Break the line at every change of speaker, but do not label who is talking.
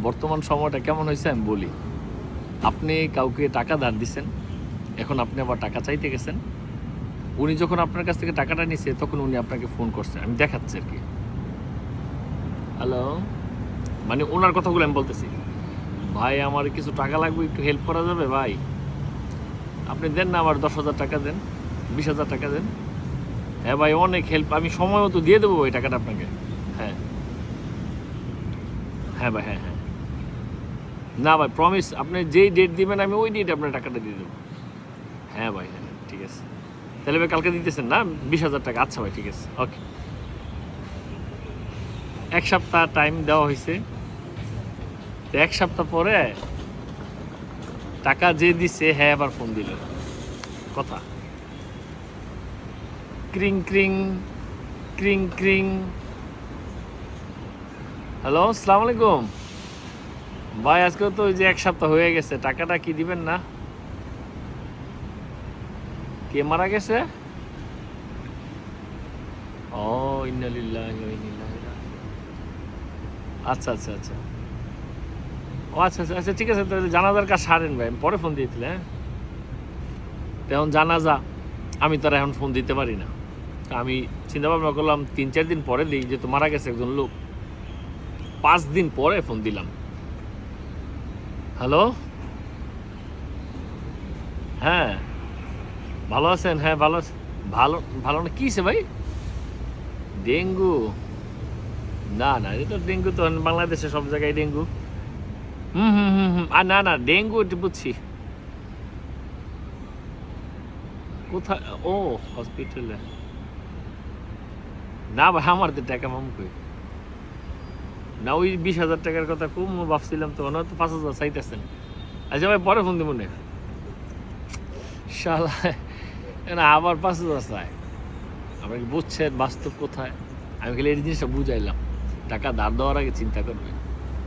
বর্তমান সময়টা কেমন হয়েছে আমি বলি। আপনি কাউকে টাকা ধার দিচ্ছেন, এখন আপনি আবার টাকা চাইতে গেছেন। উনি যখন আপনার কাছ থেকে টাকাটা নিছে তখন উনি আপনাকে ফোন করছে, আমি দেখাচ্ছি আর কি। হ্যালো, মানে ওনার কথাগুলো আমি বলতেছি। ভাই আমার কিছু টাকা লাগবে, একটু হেল্প করা যাবে ভাই? আপনি দেন না, আমার 10,000 টাকা দেন, 20,000 টাকা দেন। হ্যাঁ ভাই, অনেক হেল্প, আমি সময় মতো দিয়ে দেবো ওই টাকাটা আপনাকে। হ্যাঁ হ্যাঁ ভাই, হ্যাঁ হ্যাঁ। না ভাই, প্রমিস, আপনি যেই ডেট দিবেন আমি ওই ডেটে আপনার টাকাটা দিয়ে দেবো। হ্যাঁ ভাই, হ্যাঁ ঠিক আছে। তাহলে ভাই কালকে দিতেছেন না 20,000 টাকা? আচ্ছা ভাই, ঠিক আছে, ওকে। 1 সপ্তাহ টাইম দেওয়া হয়েছে, তো 1 সপ্তাহ পরে টাকা যে দিছে হ্যাঁ আবার ফোন দিল। কথা ক্রিং ক্রিং ক্রিং ক্রিং। হ্যালো, আসসালামু আলাইকুম ভাই। আজকে তো ওই যে 1 সপ্তাহ হয়ে গেছে, টাকাটা কি দিবেন না? কে মারা গেছে? ও, ইন্না লিল্লাহি ওয়া ইন্না ইলাইহি রাজিউন। আচ্ছা আচ্ছা আচ্ছা, ও আচ্ছা আচ্ছা আচ্ছা, ঠিক আছে। তাহলে জানাজার কাজ সারেন ভাই, আমি পরে ফোন দিয়েছিলেন। হ্যাঁ, তেমন জানাজা আমি তারা এখন ফোন দিতে পারি না। তা আমি চিন্তা ভাবনা করলাম 3-4 দিন পরে দিই, যেহেতু মারা গেছে একজন লোক। 5 দিন পরে ফোন দিলাম। হ্যালো, হ্যাঁ ভালো আছেন? হ্যাঁ ভালো আছেন। ভালো ভালো না, কী ভাই? ডেঙ্গু? না না, এটা ডেঙ্গু তো বাংলাদেশে সব জায়গায় ডেঙ্গু। হুম হুম হুম হুম, আর না না, ডেঙ্গু এটা বুঝছি। কোথায়? ও, হসপিটালে? না ভাই, আমার তো টাকা মাম কই। না, ওই 20,000 টাকার কথা খুব ভাবছিলাম, তো ওনার তো 5,000 চাইতেছেন। আচ্ছা ভাই, পরে ফোন দিব না। শালা, না আবার 5,000 চাই। আপনি কি বুঝছেন বাস্তব কোথায়? আমি খালি এই জিনিসটা বুঝাইলাম, টাকা ধার দেওয়ার আগে চিন্তা করবে।